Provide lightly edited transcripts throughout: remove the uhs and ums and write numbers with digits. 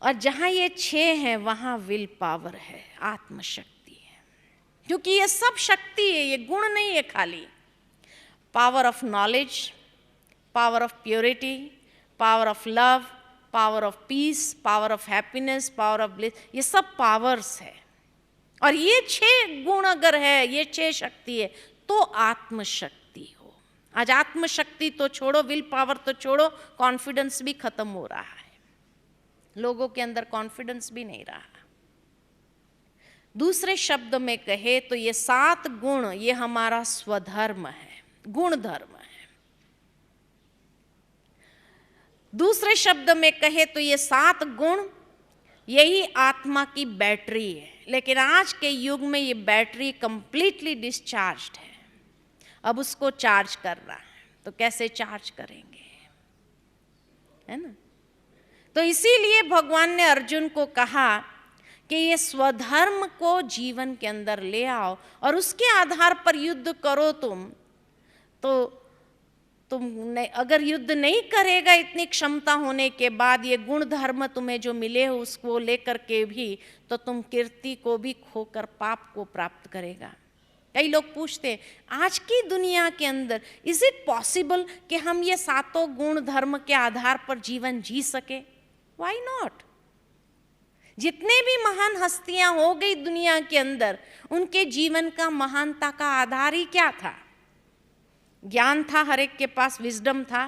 और जहाँ ये 6 हैं वहाँ विल पावर है, आत्मशक्ति है। क्योंकि ये सब शक्ति है, ये गुण नहीं है खाली। Power of knowledge, power of purity, power of love, power of peace, power of happiness, power of bliss, ये सब पावर्स है। और ये 6 गुण अगर है, ये 6 शक्ति है, तो आत्मशक्ति हो। आज आत्मशक्ति तो छोड़ो, विल पावर तो छोड़ो, कॉन्फिडेंस भी खत्म हो रहा है, लोगों के अंदर कॉन्फिडेंस भी नहीं रहा। दूसरे शब्द में कहे तो ये 7 गुण, ये हमारा स्वधर्म है, गुण धर्म है। दूसरे शब्द में कहे तो ये 7 गुण यही आत्मा की बैटरी है। लेकिन आज के युग में ये बैटरी कंप्लीटली डिस्चार्ज्ड है, अब उसको चार्ज करना है। तो कैसे चार्ज करेंगे, है ना? तो इसीलिए भगवान ने अर्जुन को कहा कि ये स्वधर्म को जीवन के अंदर ले आओ और उसके आधार पर युद्ध करो। तुम अगर युद्ध नहीं करेगा इतनी क्षमता होने के बाद, ये गुण धर्म तुम्हें जो मिले हो उसको लेकर के भी, तो तुम कीर्ति को भी खोकर पाप को प्राप्त करेगा। कई लोग पूछते हैं आज की दुनिया के अंदर इज इट पॉसिबल कि हम ये 7 गुण धर्म के आधार पर जीवन जी सके? Why not? जितने भी महान हस्तियां हो गई दुनिया के अंदर, उनके जीवन का महानता का आधार ही क्या था? ज्ञान था, हर एक के पास विजडम था,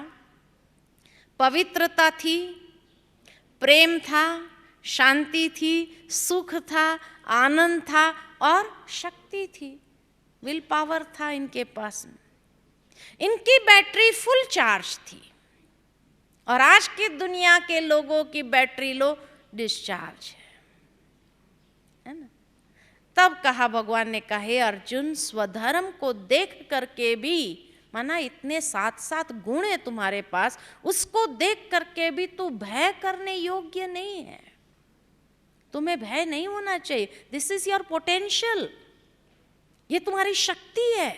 पवित्रता थी, प्रेम था, शांति थी, सुख था, आनंद था और शक्ति थी, विल पावर था इनके पास। इनकी बैटरी फुल चार्ज थी। और आज की दुनिया के लोगों की बैटरी लो डिस्चार्ज है ना? तब कहा भगवान ने, कहे अर्जुन, स्वधर्म को देख करके भी, माना इतने 7 गुण है तुम्हारे पास, उसको देख करके भी तू भय करने योग्य नहीं है। तुम्हें भय नहीं होना चाहिए। दिस इज योर पोटेंशियल, ये तुम्हारी शक्ति है।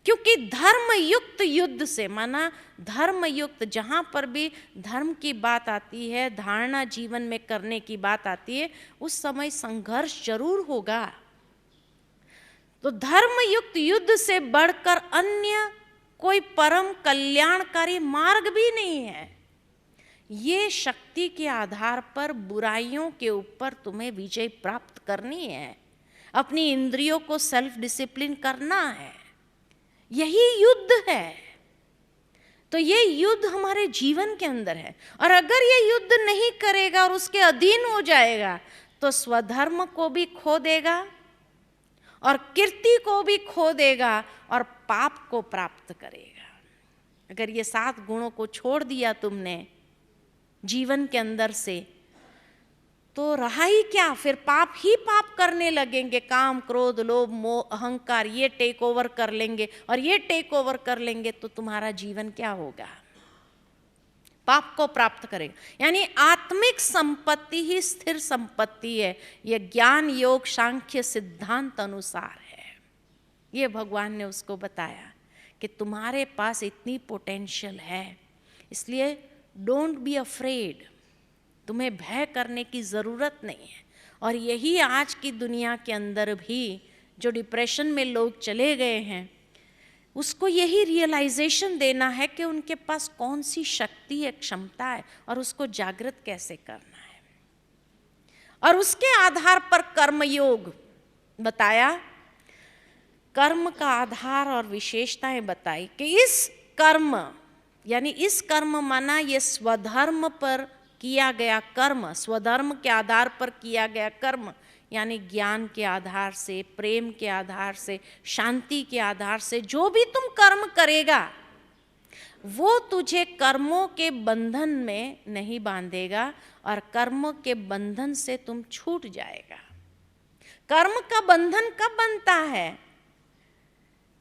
क्योंकि धर्म युक्त युद्ध से, माना धर्म युक्त, जहां पर भी धर्म की बात आती है, धारणा जीवन में करने की बात आती है, उस समय संघर्ष जरूर होगा। तो धर्म युक्त युद्ध से बढ़कर अन्य कोई परम कल्याणकारी मार्ग भी नहीं है। ये शक्ति के आधार पर बुराइयों के ऊपर तुम्हें विजय प्राप्त करनी है, अपनी इंद्रियों को सेल्फ डिसिप्लिन करना है, यही युद्ध है। तो ये युद्ध हमारे जीवन के अंदर है। और अगर ये युद्ध नहीं करेगा और उसके अधीन हो जाएगा, तो स्वधर्म को भी खो देगा और कीर्ति को भी खो देगा और पाप को प्राप्त करेगा। अगर ये 7 गुणों को छोड़ दिया तुमने जीवन के अंदर से, तो रहा ही क्या? फिर पाप ही पाप करने लगेंगे। काम, क्रोध, लोभ, मोह, अहंकार, ये टेक ओवर कर लेंगे और ये टेक ओवर कर लेंगे, तो तुम्हारा जीवन क्या होगा? पाप को प्राप्त करेगा। यानी आत्मिक संपत्ति ही स्थिर संपत्ति है, ये ज्ञान योग सांख्य सिद्धांत अनुसार है। ये भगवान ने उसको बताया कि तुम्हारे पास इतनी पोटेंशियल है, इसलिए डोंट बी अफ्रेड, तुम्हें भय करने की ज़रूरत नहीं है। और यही आज की दुनिया के अंदर भी जो डिप्रेशन में लोग चले गए हैं, उसको यही रियलाइजेशन देना है कि उनके पास कौन सी शक्ति है, क्षमता है, और उसको जागृत कैसे करना है। और उसके आधार पर कर्मयोग बताया, कर्म का आधार और विशेषताएं बताई कि इस कर्म, यानी इस कर्म माना ये स्वधर्म पर किया गया कर्म, स्वधर्म के आधार पर किया गया कर्म, यानी ज्ञान के आधार से, प्रेम के आधार से, शांति के आधार से जो भी तुम कर्म करेगा, वो तुझे कर्मों के बंधन में नहीं बांधेगा और कर्मों के बंधन से तुम छूट जाएगा। कर्म का बंधन कब बनता है?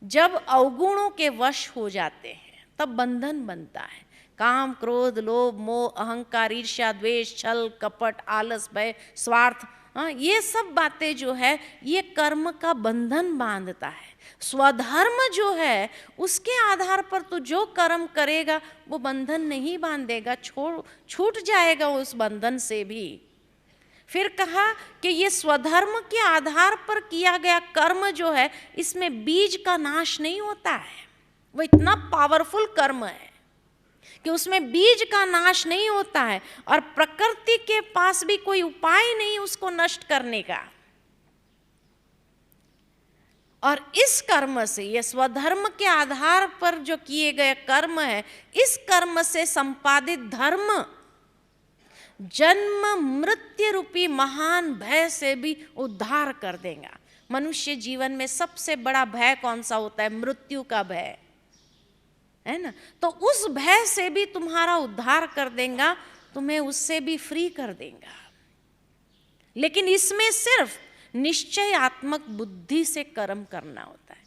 जब अवगुणों के वश हो जाते हैं, तब बंधन बनता है। काम, क्रोध, लोभ, मोह, अहंकार, ईर्ष्या, द्वेष, छल, कपट, आलस, भय, स्वार्थ हाँ, ये सब बातें जो है ये कर्म का बंधन बांधता है। स्वधर्म जो है उसके आधार पर तो जो कर्म करेगा वो बंधन नहीं बांधेगा, छूट जाएगा उस बंधन से भी। फिर कहा कि ये स्वधर्म के आधार पर किया गया कर्म जो है इसमें बीज का नाश नहीं होता है। वो इतना पावरफुल कर्म है कि उसमें बीज का नाश नहीं होता है और प्रकृति के पास भी कोई उपाय नहीं उसको नष्ट करने का। और इस कर्म से, ये स्वधर्म के आधार पर जो किए गए कर्म है, इस कर्म से संपादित धर्म जन्म मृत्यु रूपी महान भय से भी उद्धार कर देगा। मनुष्य जीवन में सबसे बड़ा भय कौन सा होता है? मृत्यु का भय, है ना। तो उस भय से भी तुम्हारा उद्धार कर देगा, तुम्हें उससे भी फ्री कर देगा। लेकिन इसमें सिर्फ निश्चयात्मक बुद्धि से कर्म करना होता है।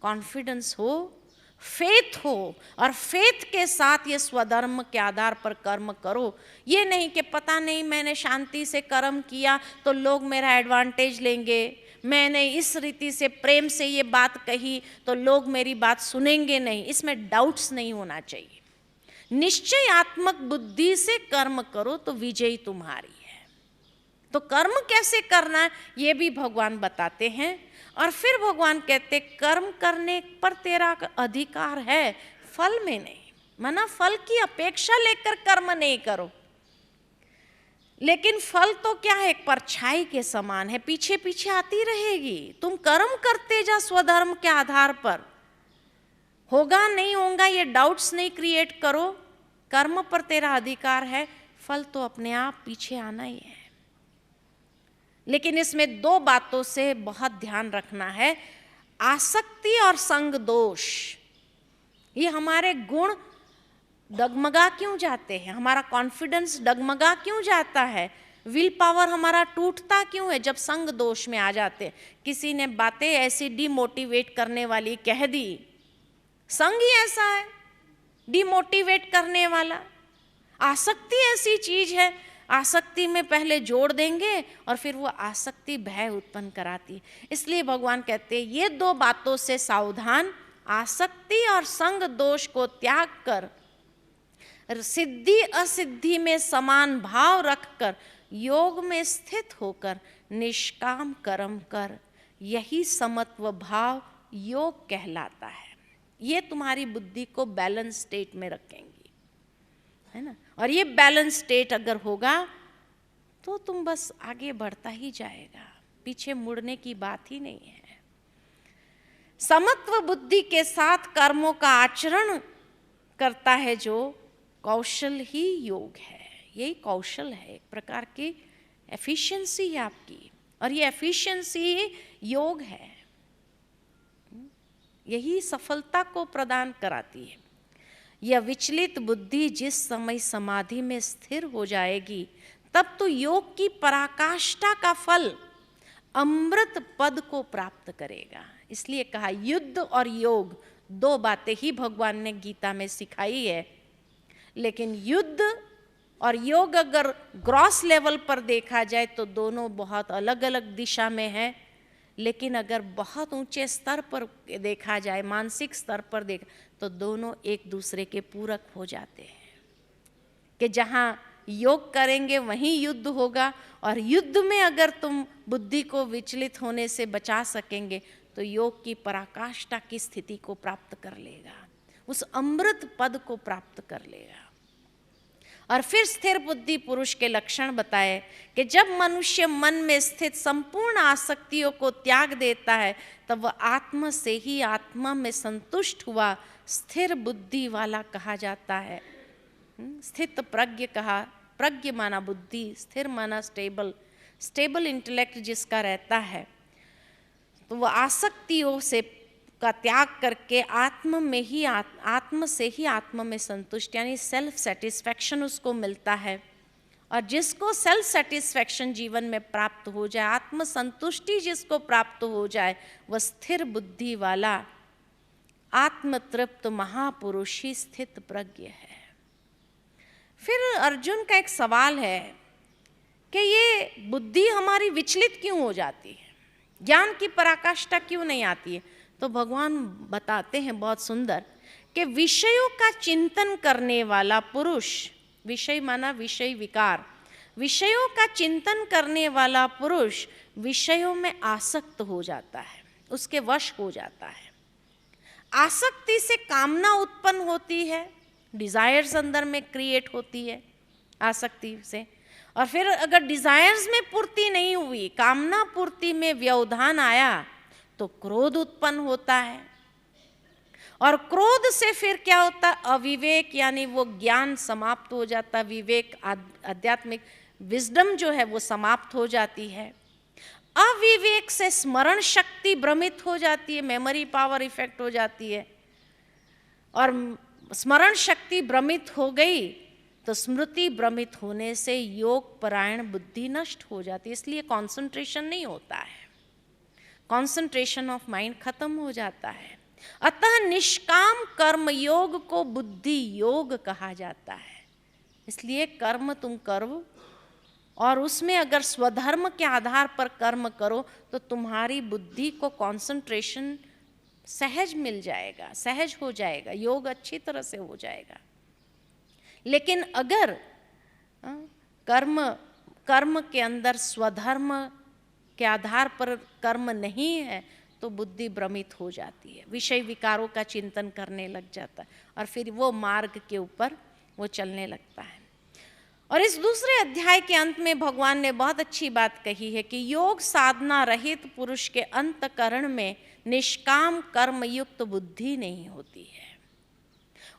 कॉन्फिडेंस हो, फेथ हो, और फेथ के साथ ये स्वधर्म के आधार पर कर्म करो। ये नहीं कि पता नहीं मैंने शांति से कर्म किया तो लोग मेरा एडवांटेज लेंगे, मैंने इस रीति से प्रेम से ये बात कही तो लोग मेरी बात सुनेंगे नहीं। इसमें डाउट्स नहीं होना चाहिए। निश्चयात्मक बुद्धि से कर्म करो तो विजयी तुम्हारी है। तो कर्म कैसे करना है ये भी भगवान बताते हैं। और फिर भगवान कहते कर्म करने पर तेरा अधिकार है, फल में नहीं। माना फल की अपेक्षा लेकर कर्म नहीं करो, लेकिन फल तो क्या है, एक परछाई के समान है, पीछे पीछे आती रहेगी। तुम कर्म करते जा स्वधर्म के आधार पर, होगा नहीं होगा ये डाउट्स नहीं क्रिएट करो। कर्म पर तेरा अधिकार है, फल तो अपने आप पीछे आना ही है। लेकिन इसमें दो बातों से बहुत ध्यान रखना है। आसक्ति और संग दोष, ये हमारे गुण डगमगा क्यों जाते हैं, हमारा कॉन्फिडेंस डगमगा क्यों जाता है, विल पावर हमारा टूटता क्यों है जब संग दोष में आ जाते हैं। किसी ने बातें ऐसी डिमोटिवेट करने वाली कह दी, संग ही ऐसा है डिमोटिवेट करने वाला। आसक्ति ऐसी चीज है, आसक्ति में पहले जोड़ देंगे और फिर वो आसक्ति भय उत्पन्न कराती है। इसलिए भगवान कहते हैं ये दो बातों से सावधान, आसक्ति और संग दोष को त्याग कर सिद्धि असिद्धि में समान भाव रखकर योग में स्थित होकर निष्काम कर्म कर, यही समत्व भाव योग कहलाता है। ये तुम्हारी बुद्धि को बैलेंस स्टेट में रखेंगी, है ना। और ये बैलेंस स्टेट अगर होगा तो तुम बस आगे बढ़ता ही जाएगा, पीछे मुड़ने की बात ही नहीं है। समत्व बुद्धि के साथ कर्मों का आचरण करता है जो कौशल ही योग है। यही कौशल है, एक प्रकार की एफिशिएंसी है आपकी, और ये एफिशिएंसी योग है। यही सफलता को प्रदान कराती है। यह विचलित बुद्धि जिस समय समाधि में स्थिर हो जाएगी तब तो योग की पराकाष्ठा का फल अमृत पद को प्राप्त करेगा। इसलिए कहा युद्ध और योग दो बातें ही भगवान ने गीता में सिखाई है। लेकिन युद्ध और योग अगर ग्रॉस लेवल पर देखा जाए तो दोनों बहुत अलग अलग दिशा में है। लेकिन अगर बहुत ऊंचे स्तर पर देखा जाए, मानसिक स्तर पर देखा, तो दोनों एक दूसरे के पूरक हो जाते हैं। कि जहाँ योग करेंगे वहीं युद्ध होगा, और युद्ध में अगर तुम बुद्धि को विचलित होने से बचा सकेंगे तो योग की पराकाष्ठा की स्थिति को प्राप्त कर लेगा, उस अमृत पद को प्राप्त कर लेगा। और फिर स्थिर बुद्धि पुरुष के लक्षण बताए कि जब मनुष्य मन में स्थित संपूर्ण आसक्तियों को त्याग देता है तब वह आत्मा से ही आत्मा में संतुष्ट हुआ स्थिर बुद्धि वाला कहा जाता है। स्थित प्रज्ञ कहा, प्रज्ञ माना बुद्धि, स्थिर माना स्टेबल, स्टेबल इंटेलेक्ट जिसका रहता है, तो वह आसक्तियों से का त्याग करके आत्म में ही आत्म से ही आत्मा में संतुष्ट, यानी सेल्फ सेटिस्फैक्शन उसको मिलता है। और जिसको सेल्फ सेटिस्फैक्शन जीवन में प्राप्त हो जाए, आत्म संतुष्टि जिसको प्राप्त हो जाए, वह स्थिर बुद्धि वाला आत्म तृप्त महापुरुष ही स्थित प्रज्ञ है। फिर अर्जुन का एक सवाल है कि ये बुद्धि हमारी विचलित क्यों हो जाती है, ज्ञान की पराकाष्ठा क्यों नहीं आती है। तो भगवान बताते हैं बहुत सुंदर कि विषयों का चिंतन करने वाला पुरुष, विषय माना विषय विकार, विषयों का चिंतन करने वाला पुरुष विषयों में आसक्त हो जाता है, उसके वश हो जाता है। आसक्ति से कामना उत्पन्न होती है, डिजायर्स अंदर में क्रिएट होती है आसक्ति से। और फिर अगर डिजायर्स में पूर्ति नहीं हुई, कामना पूर्ति में व्यवधान आया, तो क्रोध उत्पन्न होता है। और क्रोध से फिर क्या होता है, अविवेक, यानी वो ज्ञान समाप्त हो जाता, विवेक आध्यात्मिक विजडम जो है वो समाप्त हो जाती है। अविवेक से स्मरण शक्ति भ्रमित हो जाती है, मेमोरी पावर इफेक्ट हो जाती है। और स्मरण शक्ति भ्रमित हो गई तो स्मृति भ्रमित होने से योग परायण बुद्धि नष्ट हो जाती है, इसलिए कंसंट्रेशन नहीं होता है, कंसंट्रेशन ऑफ माइंड खत्म हो जाता है। अतः निष्काम कर्म योग को बुद्धि योग कहा जाता है। इसलिए कर्म तुम करो और उसमें अगर स्वधर्म के आधार पर कर्म करो तो तुम्हारी बुद्धि को कंसंट्रेशन सहज मिल जाएगा, सहज हो जाएगा, योग अच्छी तरह से हो जाएगा। लेकिन अगर कर्म के अंदर स्वधर्म के आधार पर कर्म नहीं है तो बुद्धि भ्रमित हो जाती है, विषय विकारों का चिंतन करने लग जाता है और फिर वो मार्ग के ऊपर वो चलने लगता है। और इस दूसरे अध्याय के अंत में भगवान ने बहुत अच्छी बात कही है कि योग साधना रहित पुरुष के अंतकरण में निष्काम कर्म युक्त बुद्धि नहीं होती है,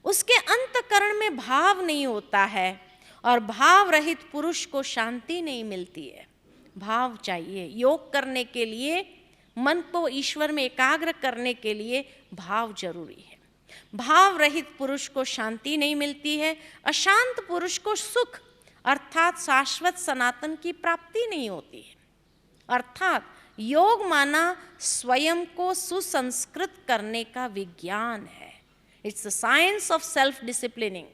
उसके अंतकरण में भाव नहीं होता है और भाव रहित पुरुष को शांति नहीं मिलती है। भाव चाहिए योग करने के लिए, मन को ईश्वर में एकाग्र करने के लिए भाव जरूरी है। भाव रहित पुरुष को शांति नहीं मिलती है, अशांत पुरुष को सुख अर्थात शाश्वत सनातन की प्राप्ति नहीं होती है। अर्थात योग माना स्वयं को सुसंस्कृत करने का विज्ञान है, it's the science of self disciplining.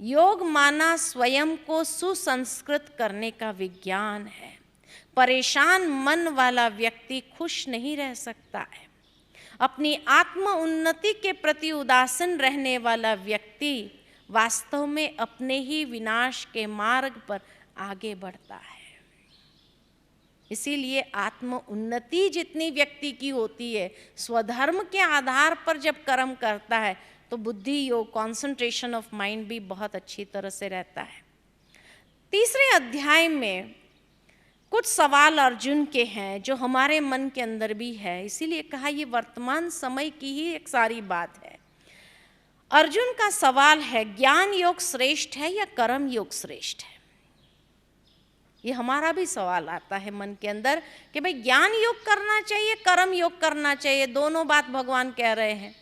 योग माना स्वयं को सुसंस्कृत करने का विज्ञान है। परेशान मन वाला व्यक्ति खुश नहीं रह सकता है। अपनी आत्म उन्नति के प्रति उदासीन रहने वाला व्यक्ति वास्तव में अपने ही विनाश के मार्ग पर आगे बढ़ता है। इसीलिए आत्म उन्नति जितनी व्यक्ति की होती है, स्वधर्म के आधार पर जब कर्म करता है तो बुद्धि योग, कंसंट्रेशन ऑफ माइंड भी बहुत अच्छी तरह से रहता है। तीसरे अध्याय में कुछ सवाल अर्जुन के हैं जो हमारे मन के अंदर भी है, इसीलिए कहा ये वर्तमान समय की ही एक सारी बात है। अर्जुन का सवाल है, ज्ञान योग श्रेष्ठ है या कर्म योग श्रेष्ठ है? ये हमारा भी सवाल आता है मन के अंदर कि भाई ज्ञान योग करना चाहिए, कर्म योग करना चाहिए, दोनों बात भगवान कह रहे हैं।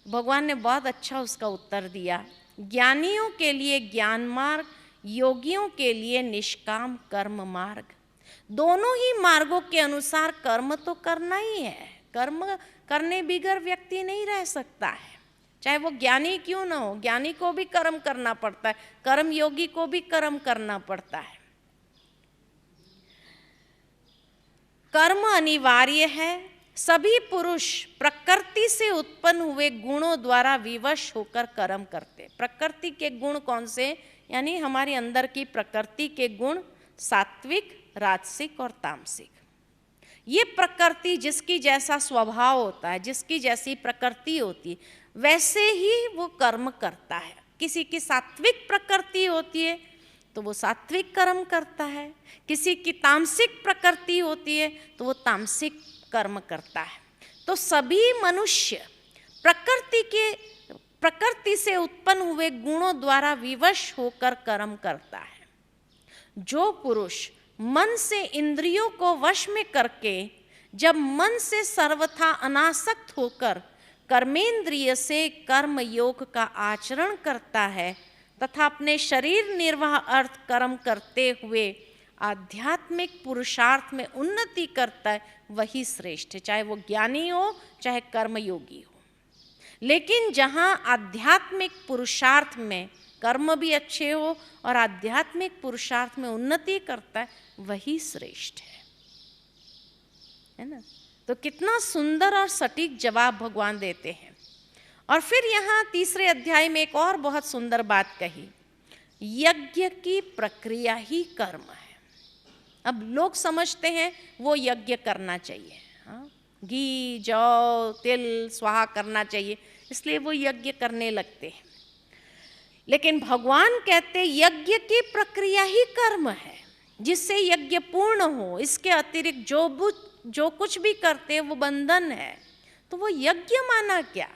भगवान ने बहुत अच्छा उसका उत्तर दिया। ज्ञानियों के लिए ज्ञान मार्ग, योगियों के लिए निष्काम कर्म मार्ग। दोनों ही मार्गों के अनुसार कर्म तो करना ही है, कर्म करने बिगर व्यक्ति नहीं रह सकता है, चाहे वो ज्ञानी क्यों ना हो। ज्ञानी को भी कर्म करना पड़ता है, कर्म योगी को भी कर्म करना पड़ता है। कर्म अनिवार्य है। सभी पुरुष प्रकृति से उत्पन्न हुए गुणों द्वारा विवश होकर कर्म करते। प्रकृति के गुण कौन से? यानी हमारे अंदर की प्रकृति के गुण सात्विक, राजसिक और तामसिक। ये प्रकृति जिसकी जैसा स्वभाव होता है, जिसकी जैसी प्रकृति होती है, वैसे ही वो कर्म करता है। किसी की सात्विक प्रकृति होती है तो वो सात्विक कर्म करता है, किसी की तामसिक प्रकृति होती है तो वो तामसिक कर्म करता है। तो सभी मनुष्य प्रकृति से उत्पन्न हुए गुणों द्वारा विवश होकर कर्म करता है। जो पुरुष मन से इंद्रियों को वश में करके, जब मन से सर्वथा अनासक्त होकर कर्मेंद्रिय से कर्म योग का आचरण करता है तथा अपने शरीर निर्वाह अर्थ कर्म करते हुए आध्यात्मिक पुरुषार्थ में उन्नति करता है, वही श्रेष्ठ है, चाहे वो ज्ञानी हो चाहे कर्मयोगी हो। लेकिन जहाँ आध्यात्मिक पुरुषार्थ में कर्म भी अच्छे हो और आध्यात्मिक पुरुषार्थ में उन्नति करता है, वही श्रेष्ठ है ना। तो कितना सुंदर और सटीक जवाब भगवान देते हैं। और फिर यहाँ तीसरे अध्याय में एक और बहुत सुंदर बात कही, यज्ञ की प्रक्रिया ही कर्म है। अब लोग समझते हैं वो यज्ञ करना चाहिए, हाँ, घी जौ तिल स्वाहा करना चाहिए, इसलिए वो यज्ञ करने लगते हैं। लेकिन भगवान कहते यज्ञ की प्रक्रिया ही कर्म है, जिससे यज्ञ पूर्ण हो। इसके अतिरिक्त जो कुछ भी करते हैं वो बंधन है। तो वो यज्ञ माना क्या?